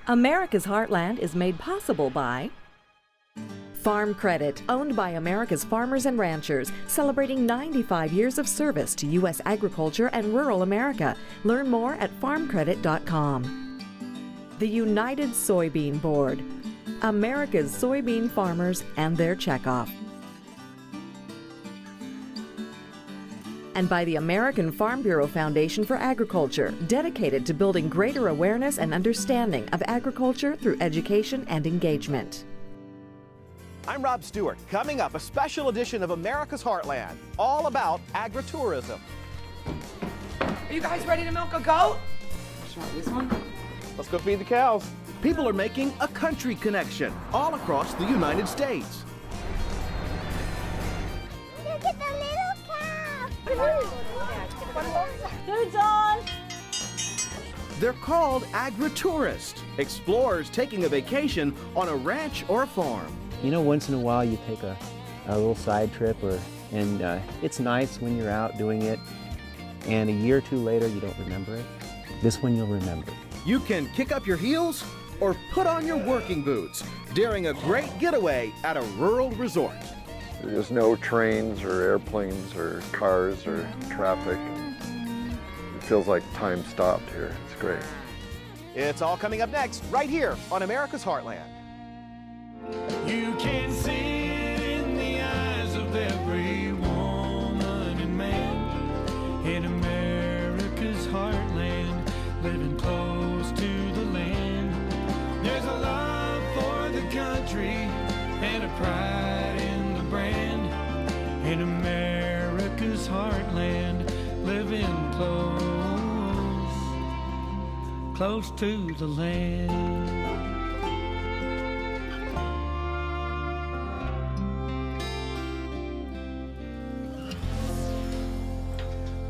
America's Heartland is made possible by Farm Credit, owned by America's farmers and ranchers, celebrating 95 years of service to U.S. agriculture and rural America. Learn more at farmcredit.com. The United Soybean Board, America's soybean farmers and their checkoff. And by the American Farm Bureau Foundation for Agriculture, dedicated to building greater awareness and understanding of agriculture through education and engagement. I'm Rob Stewart. Coming up, a special edition of America's Heartland, all about agritourism. Are you guys ready to milk a goat? Try this one. Let's go feed the cows. People are making a country connection all across the United States. Look at the little cow. Food's on. They're called agritourists, explorers taking a vacation on a ranch or a farm. You know, once in a while you take a little side trip, and it's nice when you're out doing it, and a year or two later you don't remember it. This one you'll remember. You can kick up your heels or put on your working boots during a great getaway at a rural resort. There's no trains or airplanes or cars or traffic. It feels like time stopped here. It's great. It's all coming up next, right here on America's Heartland. You can see it in the eyes of every woman and man in America's heartland, living close to the land. There's a love for the country and a pride in the brand in America's heartland, living close to the land.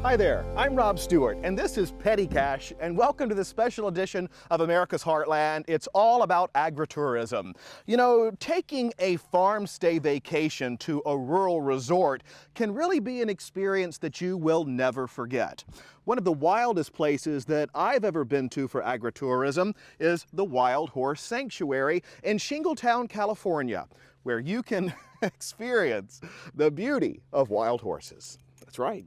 Hi there, I'm Rob Stewart, and this is Petty Cash, and welcome to this special edition of America's Heartland. It's all about agritourism. You know, taking a farm stay vacation to a rural resort can really be an experience that you will never forget. One of the wildest places that I've ever been to for agritourism is the Wild Horse Sanctuary in Shingletown, California, where you can experience the beauty of wild horses. That's right.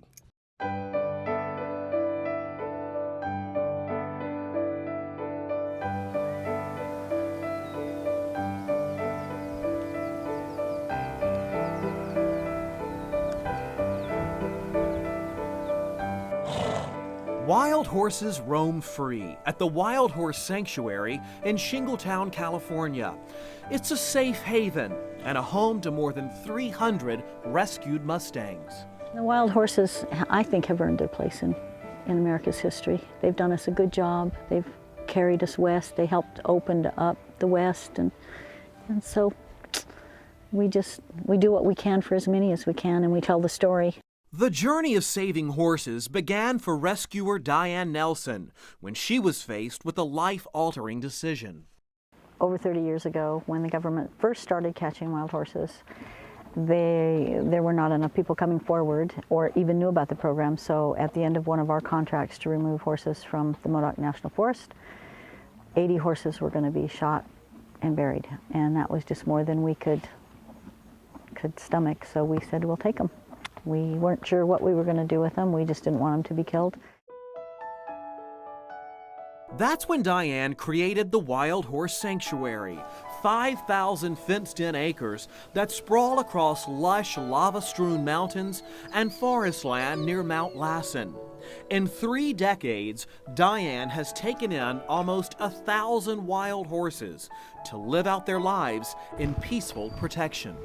Wild horses roam free at the Wild Horse Sanctuary in Shingletown, California. It's a safe haven and a home to more than 300 rescued mustangs. The wild horses, I think, have earned their place in America's history. They've done us a good job. They've carried us west. They helped open up the West, and so we do what we can for as many as we can, and we tell the story. The journey of saving horses began for rescuer Diane Nelson when she was faced with a life-altering decision. Over 30 years ago, when the government first started catching wild horses, there were not enough people coming forward or even knew about the program. So at the end of one of our contracts to remove horses from the Modoc National Forest, 80 horses were going to be shot and buried. And that was just more than we could stomach. So we said, we'll take them. We weren't sure what we were going to do with them. We just didn't want them to be killed. That's when Diane created the Wild Horse Sanctuary, 5,000 fenced-in acres that sprawl across lush, lava-strewn mountains and forest land near Mount Lassen. In 3 decades, Diane has taken in almost 1,000 wild horses to live out their lives in peaceful protection.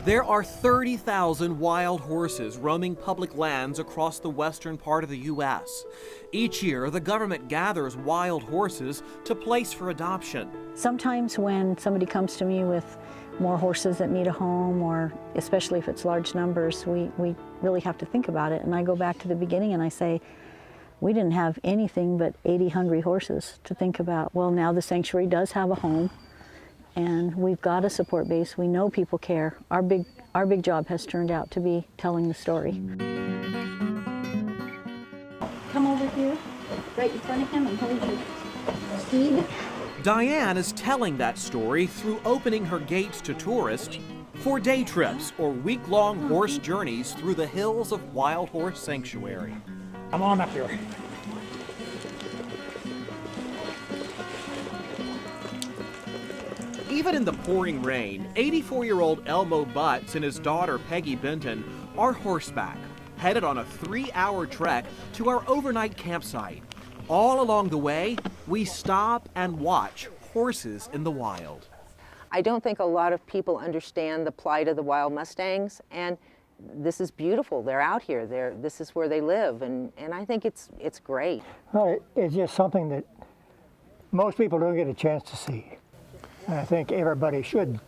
There are 30,000 wild horses roaming public lands across the western part of the U.S. Each year, the government gathers wild horses to place for adoption. Sometimes when somebody comes to me with more horses that need a home, or especially if it's large numbers, we really have to think about it. And I go back to the beginning and I say, we didn't have anything but 80 hungry horses to think about. Well, now the sanctuary does have a home, and we've got a support base. We know people care. Our big job has turned out to be telling the story. Come over here. right in front of him and hold your steed. Diane is telling that story through opening her gates to tourists for day trips or week-long horse journeys through the hills of Wild Horse Sanctuary. Come on up here. Even in the pouring rain, 84-year-old Elmo Butts and his daughter Peggy Benton are horseback, headed on a 3-hour trek to our overnight campsite. All along the way, we stop and watch horses in the wild. I don't think a lot of people understand the plight of the wild mustangs, and this is beautiful. They're out here. This is where they live, and I think it's great. Well, it's just something that most people don't get a chance to see. And I think everybody should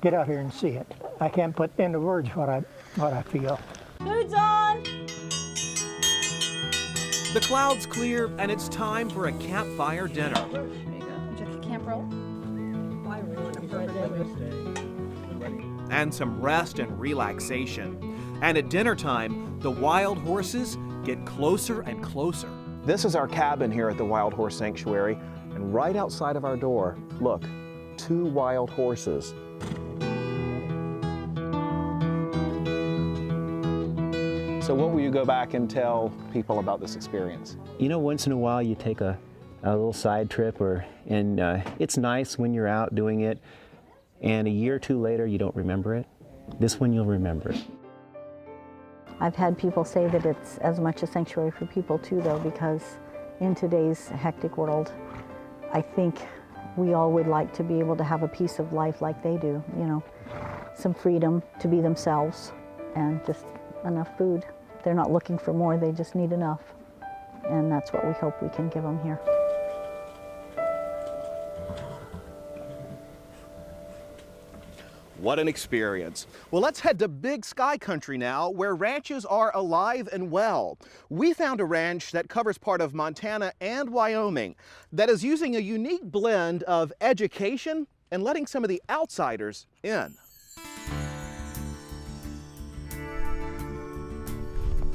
get out here and see it. I can't put into words what I feel. Food's on! The clouds clear, and it's time for a campfire dinner. Camp roll. And some rest and relaxation. And at dinner time, the wild horses get closer and closer. This is our cabin here at the Wild Horse Sanctuary, and right outside of our door, look, 2 wild horses. So what will you go back and tell people about this experience? You know, once in a while you take a little side trip, and it's nice when you're out doing it, and a year or two later you don't remember it. This one you'll remember it. I've had people say that it's as much a sanctuary for people too, though, because in today's hectic world, I think we all would like to be able to have a piece of life like they do, you know, some freedom to be themselves and just enough food. They're not looking for more, they just need enough. And that's what we hope we can give them here. What an experience. Well, let's head to Big Sky Country now, where ranches are alive and well. We found a ranch that covers part of Montana and Wyoming that is using a unique blend of education and letting some of the outsiders in.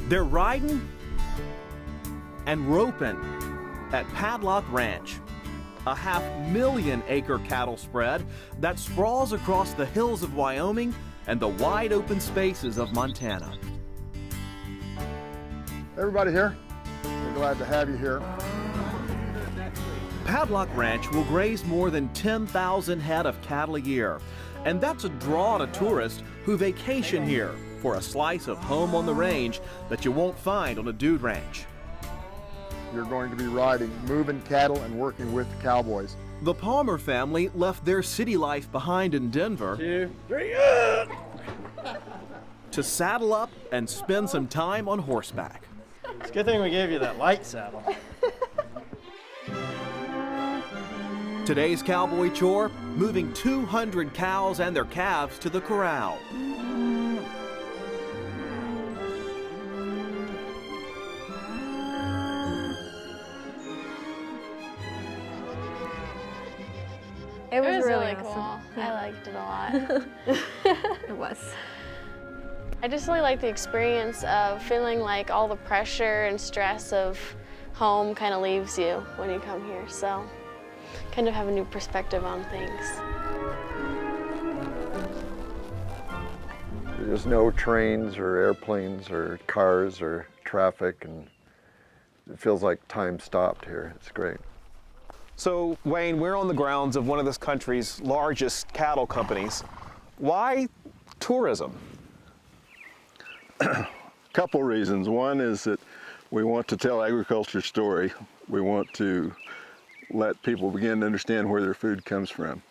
They're riding and roping at Padlock Ranch, a 500,000-acre cattle spread that sprawls across the hills of Wyoming and the wide open spaces of Montana. Everybody here, we're glad to have you here. Padlock Ranch will graze more than 10,000 head of cattle a year, and that's a draw to tourists who vacation here for a slice of home on the range that you won't find on a dude ranch. You're going to be riding, moving cattle and working with the cowboys. The Palmer family left their city life behind in Denver 2, 3, to saddle up and spend some time on horseback. It's a good thing we gave you that light saddle. Today's cowboy chore, moving 200 cows and their calves to the corral. It was really cool. Yeah. I liked it a lot. It was. I just really like the experience of feeling like all the pressure and stress of home kind of leaves you when you come here. So kind of have a new perspective on things. There's no trains or airplanes or cars or traffic, and it feels like time stopped here. It's great. So, Wayne, we're on the grounds of one of this country's largest cattle companies. Why tourism? Couple reasons. One is that we want to tell agriculture's story. We want to let people begin to understand where their food comes from.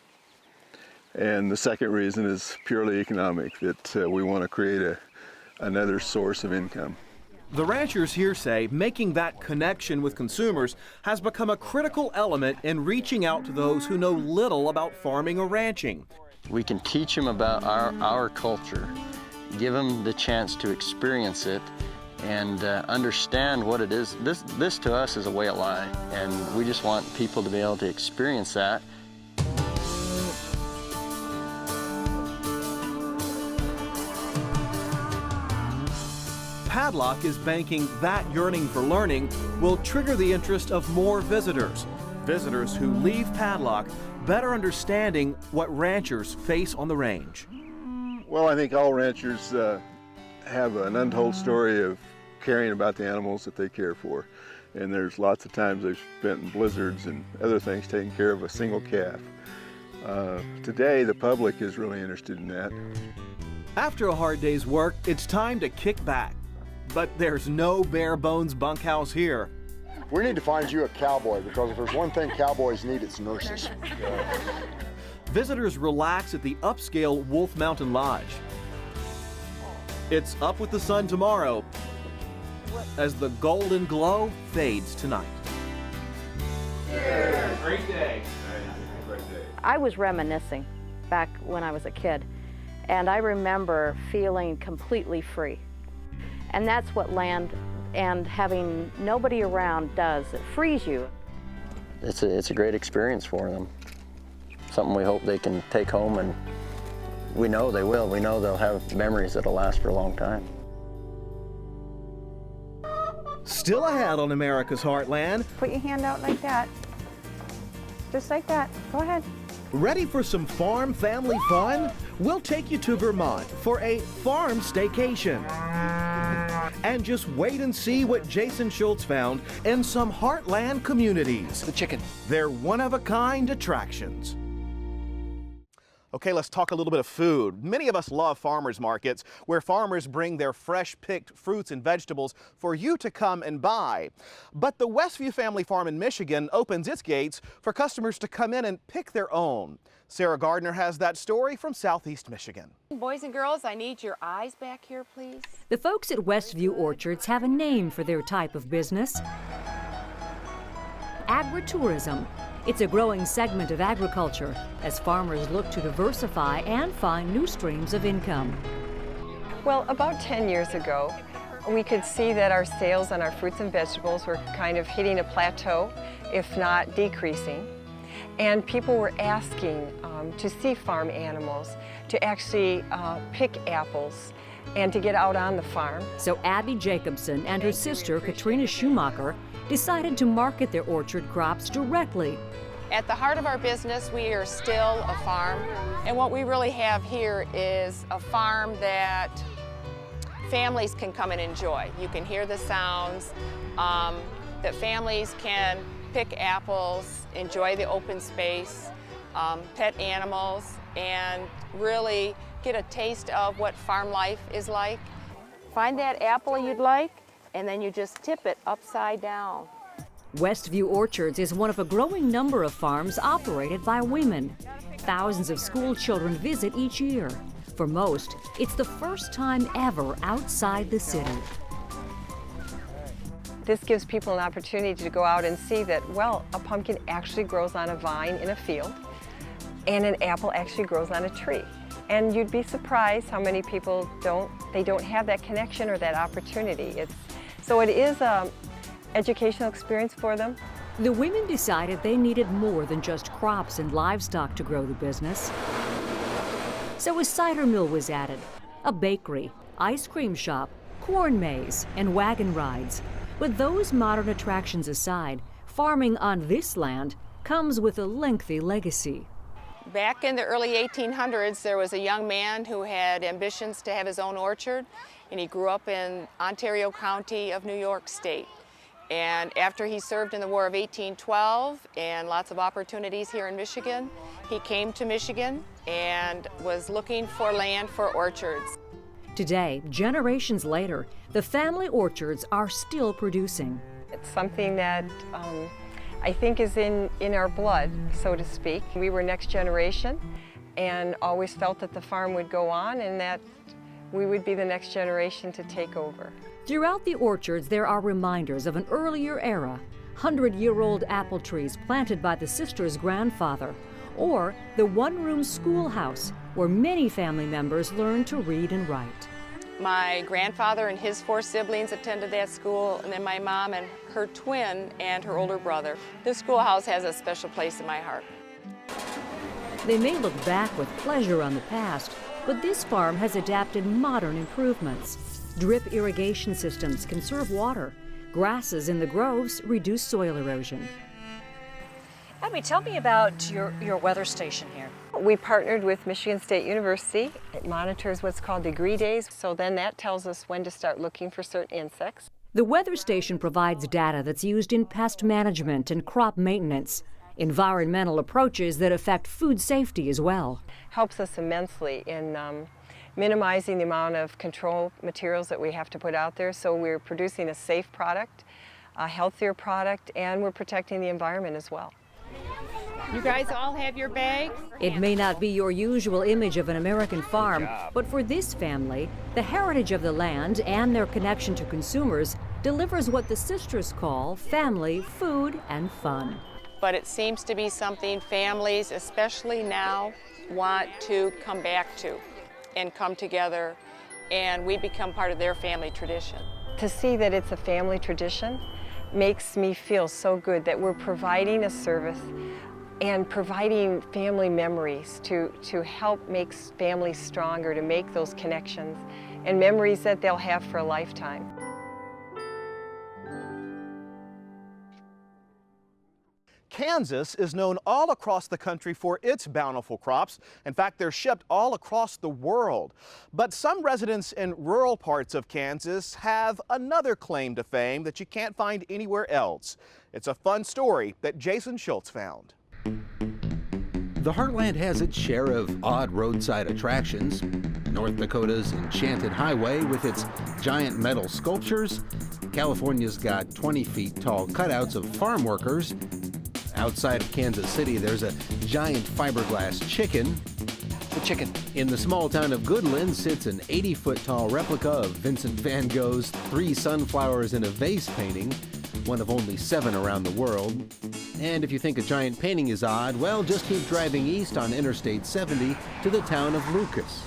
And the second reason is purely economic, that we want to create another source of income. The ranchers here say making that connection with consumers has become a critical element in reaching out to those who know little about farming or ranching. We can teach them about our culture, give them the chance to experience it, and understand what it is. This to us is a way of life, and we just want people to be able to experience that. Padlock is banking that yearning for learning will trigger the interest of more visitors. Visitors who leave Padlock better understanding what ranchers face on the range. Well, I think all ranchers have an untold story of caring about the animals that they care for. And there's lots of times they've spent in blizzards and other things taking care of a single calf. Today, the public is really interested in that. After a hard day's work, it's time to kick back. But there's no bare bones bunkhouse here. We need to find you a cowboy, because if there's one thing cowboys need, it's nurses. Visitors relax at the upscale Wolf Mountain Lodge. It's up with the sun tomorrow as the golden glow fades tonight. Great day. I was reminiscing back when I was a kid, and I remember feeling completely free. And that's what land and having nobody around does. It frees you. It's a great experience for them. Something we hope they can take home, and we know they will. We know they'll have memories that'll last for a long time. Still ahead on America's Heartland. Put your hand out like that. Just like that. Go ahead. Ready for some farm family fun? We'll take you to Vermont for a farm staycation. And just wait and see what Jason Schultz found in some Heartland communities. The chicken. They're one-of-a-kind attractions. Okay, let's talk a little bit of food. Many of us love farmers markets where farmers bring their fresh picked fruits and vegetables for you to come and buy. But the Westview Family Farm in Michigan opens its gates for customers to come in and pick their own. Sarah Gardner has that story from Southeast Michigan. Boys and girls, I need your eyes back here, please. The folks at Westview Orchards have a name for their type of business: Agritourism. It's a growing segment of agriculture as farmers look to diversify and find new streams of income. Well, about 10 years ago, we could see that our sales on our fruits and vegetables were kind of hitting a plateau, if not decreasing. And people were asking to see farm animals, to actually pick apples, and to get out on the farm. So Abby Jacobson and her sister, Katrina Schumacher, decided to market their orchard crops directly. At the heart of our business, we are still a farm. And what we really have here is a farm that families can come and enjoy. You can hear the sounds, that families can pick apples, enjoy the open space, pet animals, and really get a taste of what farm life is like. Find that apple you'd like, and then you just tip it upside down. Westview Orchards is one of a growing number of farms operated by women. Thousands of school children visit each year. For most, it's the first time ever outside the city. This gives people an opportunity to go out and see that, well, a pumpkin actually grows on a vine in a field, and an apple actually grows on a tree. And you'd be surprised how many people don't have that connection or that opportunity. So it is an educational experience for them. The women decided they needed more than just crops and livestock to grow the business. So a cider mill was added, a bakery, ice cream shop, corn maze, and wagon rides. But those modern attractions aside, farming on this land comes with a lengthy legacy. Back in the early 1800s, there was a young man who had ambitions to have his own orchard, and he grew up in Ontario County of New York State. And after he served in the War of 1812 and lots of opportunities here in Michigan, he came to Michigan and was looking for land for orchards. Today, generations later, the family orchards are still producing. It's something that I think is in our blood, so to speak. We were next generation and always felt that the farm would go on and that we would be the next generation to take over. Throughout the orchards, there are reminders of an earlier era, 100-year-old apple trees planted by the sister's grandfather, or the one-room schoolhouse where many family members learned to read and write. My grandfather and his 4 siblings attended that school, and then my mom and her twin and her older brother. This schoolhouse has a special place in my heart. They may look back with pleasure on the past, but this farm has adapted modern improvements. Drip irrigation systems conserve water. Grasses in the groves reduce soil erosion. Abby, tell me about your weather station here. We partnered with Michigan State University. It monitors what's called degree days, so then that tells us when to start looking for certain insects. The weather station provides data that's used in pest management and crop maintenance, environmental approaches that affect food safety as well. Helps us immensely in minimizing the amount of control materials that we have to put out there, so we're producing a safe product, a healthier product, and we're protecting the environment as well. You guys all have your bags? It may not be your usual image of an American farm, but for this family, the heritage of the land and their connection to consumers delivers what the sisters call family food and fun. But it seems to be something families, especially now, want to come back to and come together, and we become part of their family tradition. To see that it's a family tradition makes me feel so good that we're providing a service and providing family memories to help make families stronger, to make those connections and memories that they'll have for a lifetime. Kansas is known all across the country for its bountiful crops. In fact, they're shipped all across the world. But some residents in rural parts of Kansas have another claim to fame that you can't find anywhere else. It's a fun story that Jason Schultz found. The Heartland has its share of odd roadside attractions. North Dakota's Enchanted Highway with its giant metal sculptures. California's got 20 feet tall cutouts of farm workers. Outside of Kansas City, there's a giant fiberglass chicken. The chicken. In the small town of Goodland sits an 80-foot tall replica of Vincent van Gogh's 3 sunflowers in a vase painting, one of only 7 around the world. And if you think a giant painting is odd, well, just keep driving east on Interstate 70 to the town of Lucas.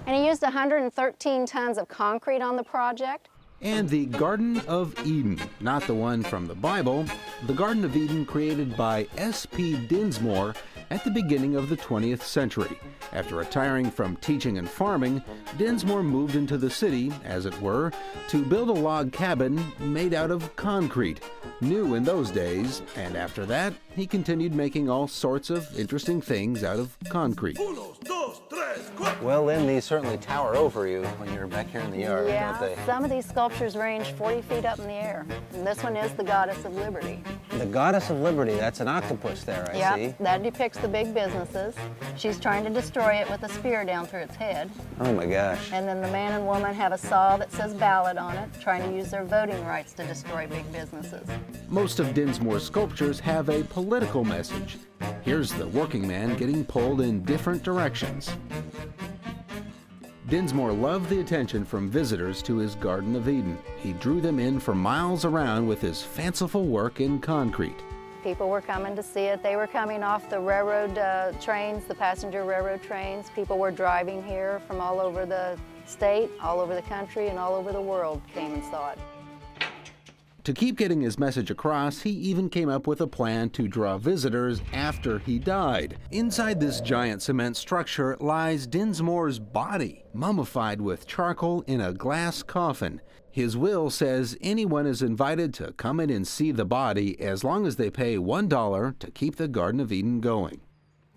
And he used 113 tons of concrete on the project. And the Garden of Eden, not the one from the Bible, the Garden of Eden created by S.P. Dinsmore at the beginning of the 20th century. After retiring from teaching and farming, Dinsmore moved into the city, as it were, to build a log cabin made out of concrete, new in those days, and after that, he continued making all sorts of interesting things out of concrete. Well, Lynn, these certainly tower over you when you're back here in the yard, don't they? Some of these sculptures range 40 feet up in the air. And this one is the Goddess of Liberty. The Goddess of Liberty, that's an octopus there, I see. That depicts the big businesses. She's trying to destroy it with a spear down through its head. Oh my gosh. And then the man and woman have a saw that says ballot on it, trying to use their voting rights to destroy big businesses. Most of Dinsmore's sculptures have a political message. Here's the working man getting pulled in different directions. Dinsmore loved the attention from visitors to his Garden of Eden. He drew them in for miles around with his fanciful work in concrete. People were coming to see it. They were coming off the railroad trains, the passenger railroad trains. People were driving here from all over the state, all over the country, and all over the world came and saw it. To keep getting his message across, he even came up with a plan to draw visitors after he died. Inside this giant cement structure lies Dinsmore's body, mummified with charcoal in a glass coffin. His will says anyone is invited to come in and see the body as long as they pay $1 to keep the Garden of Eden going.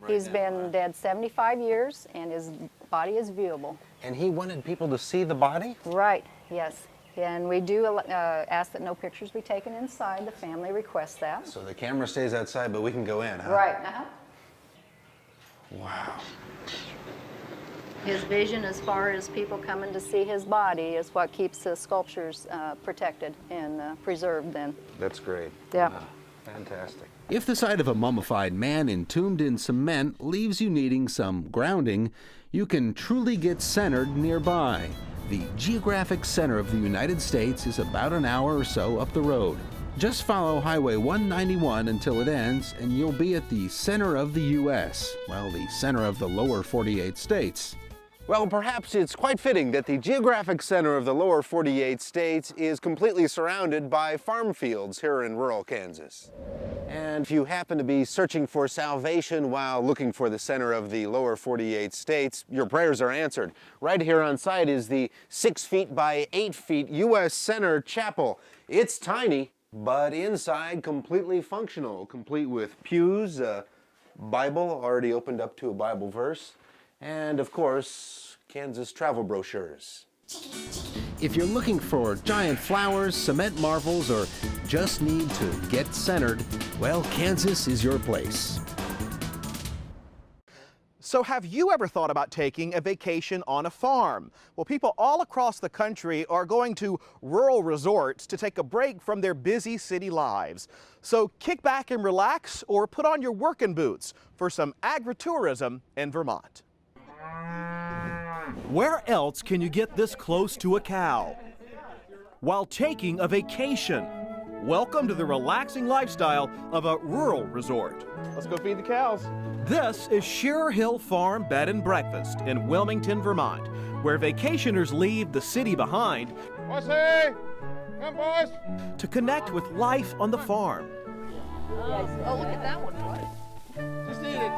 He's been dead 75 years, and his body is viewable. And he wanted people to see the body? Right, yes. And we do ask that no pictures be taken inside. The family requests that. So the camera stays outside, but we can go in, huh? Right. Wow. His vision as far as people coming to see his body is what keeps the sculptures protected and preserved then. That's great. Yeah. Wow. Fantastic. If the sight of a mummified man entombed in cement leaves you needing some grounding, you can truly get centered nearby. The geographic center of the United States is about an hour or so up the road. Just follow Highway 191 until it ends, and you'll be at the center of the U.S., well, the center of the lower 48 states. Well, perhaps it's quite fitting that the geographic center of the lower 48 states is completely surrounded by farm fields here in rural Kansas. And if you happen to be searching for salvation while looking for the center of the lower 48 states, your prayers are answered. Right here on site is the 6 feet by 8 feet U.S. Center Chapel. It's tiny, but inside completely functional, complete with pews, a Bible already opened up to a Bible verse, and of course, Kansas travel brochures. If you're looking for giant flowers, cement marvels, or just need to get centered, well, Kansas is your place. So have you ever thought about taking a vacation on a farm? Well, people all across the country are going to rural resorts to take a break from their busy city lives. So kick back and relax, or put on your working boots for some agritourism in Vermont. Where else can you get this close to a cow? While taking a vacation. Welcome to the relaxing lifestyle of a rural resort. Let's go feed the cows. This is Shearer Hill Farm Bed and Breakfast in Wilmington, Vermont, where vacationers leave the city behind Come, boys. to connect with life on the farm. Oh, look at that one, bud. Just eat it.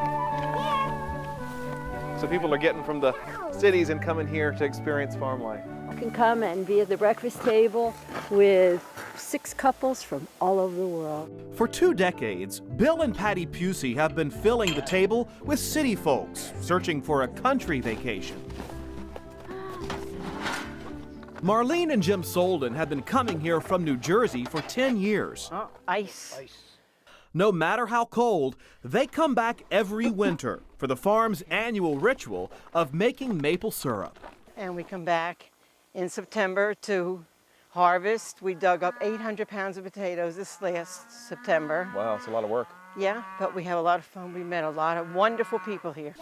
So people are getting from the cities and coming here to experience farm life. You can come and be at the breakfast table with 6 couples from all over the world. For 2 decades, Bill and Patty Pusey have been filling the table with city folks searching for a country vacation. Marlene and Jim Solden have been coming here from New Jersey for 10 years. Ice. No matter how cold, they come back every winter for the farm's annual ritual of making maple syrup. And we come back in September to harvest. We dug up 800 pounds of potatoes this last September. Wow, it's a lot of work. Yeah, but we have a lot of fun. We met a lot of wonderful people here.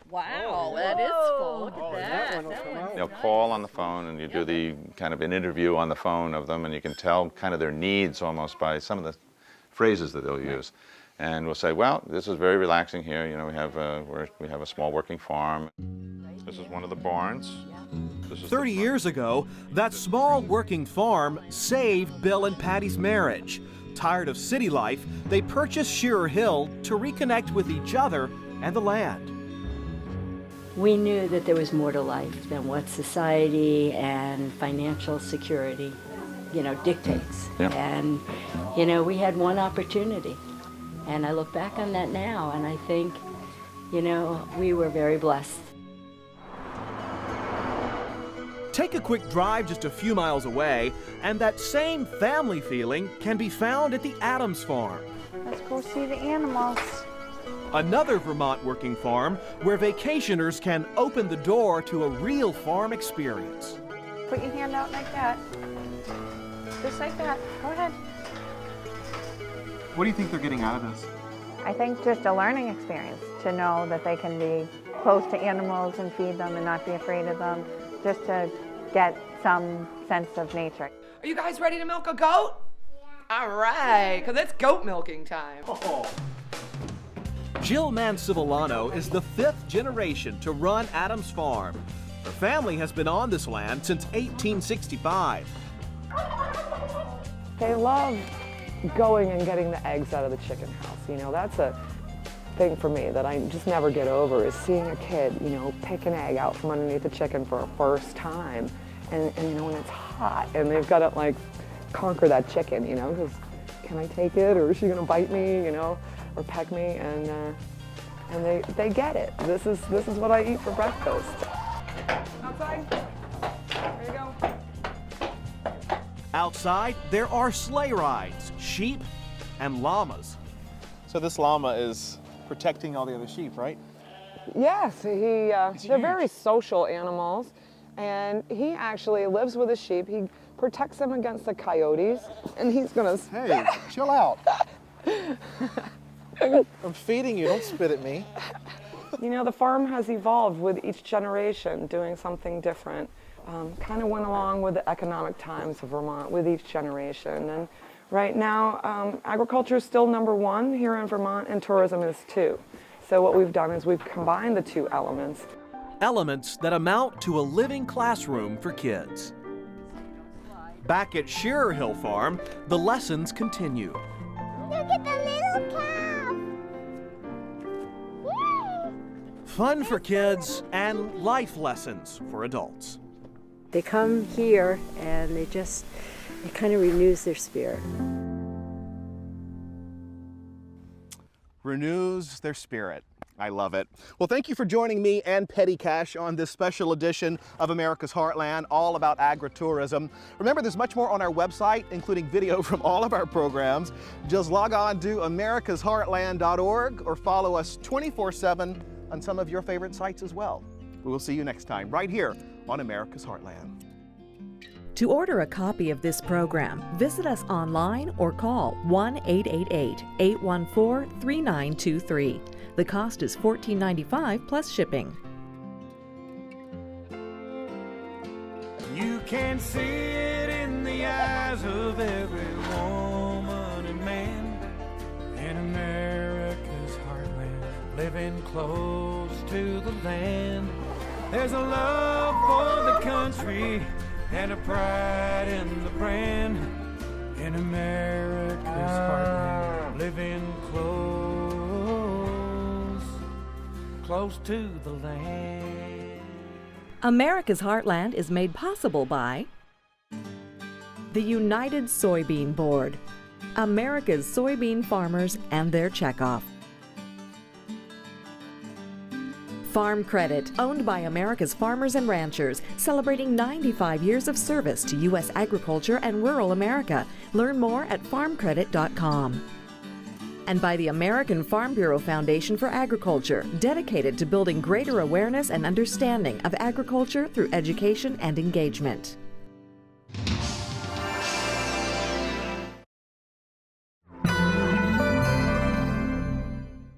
Wow, that is full. Look at that. They'll call on the phone, and you do the kind of an interview on the phone of them, and you can tell kind of their needs almost by some of the phrases that they'll use. And we'll say, well, this is very relaxing here. You know, we have a small working farm. This is one of the barns. This is 30 years ago, that small working farm saved Bill and Patty's marriage. Tired of city life, they purchased Shearer Hill to reconnect with each other and the land. We knew that there was more to life than what society and financial security, dictates. Yeah. And, we had one opportunity. And I look back on that now and I think, we were very blessed. Take a quick drive just a few miles away, and that same family feeling can be found at the Adams Farm. Let's go see the animals. Another Vermont working farm where vacationers can open the door to a real farm experience. Put your hand out like that. Just like that. Go ahead. What do you think they're getting out of this? I think just a learning experience to know that they can be close to animals and feed them and not be afraid of them, just to get some sense of nature. Are you guys ready to milk a goat? All right, because it's goat milking time. Jill Mancivillano is the 5th generation to run Adams Farm. Her family has been on this land since 1865. They love going and getting the eggs out of the chicken house. That's a thing for me that I just never get over, is seeing a kid, pick an egg out from underneath the chicken for a first time. And when it's hot and they've got to conquer that chicken, because can I take it, or is she gonna bite me, or peck me? And they get it. This is what I eat for breakfast. Outside. There you go. Outside, there are sleigh rides, sheep, and llamas. So this llama is protecting all the other sheep, right? Yes, they're very social animals, and he actually lives with the sheep. He protects them against the coyotes, and he's gonna... Hey, chill out. I'm feeding you, don't spit at me. The farm has evolved with each generation doing something different. Kind of went along with the economic times of Vermont with each generation. And right now, agriculture is still #1 here in Vermont, and tourism is 2. So what we've done is we've combined the 2 elements. Elements that amount to a living classroom for kids. Back at Shearer Hill Farm, the lessons continue. Look at the little calf. Yay! Fun for kids and life lessons for adults. They come here and it kind of renews their spirit. Renews their spirit. I love it. Well, thank you for joining me and Petty Cash on this special edition of America's Heartland, all about agritourism. Remember, there's much more on our website, including video from all of our programs. Just log on to americasheartland.org or follow us 24/7 on some of your favorite sites as well. We will see you next time right here on America's Heartland. To order a copy of this program, visit us online or call 1-888-814-3923. The cost is $14.95 plus shipping. You can see it in the eyes of every woman and man in America's heartland, living close to the land. There's a love for the country and a pride in the brand in America's heartland, living close to the land. America's Heartland is made possible by the United Soybean Board, America's soybean farmers and their checkoff. Farm Credit, owned by America's farmers and ranchers, celebrating 95 years of service to U.S. agriculture and rural America. Learn more at farmcredit.com. And by the American Farm Bureau Foundation for Agriculture, dedicated to building greater awareness and understanding of agriculture through education and engagement.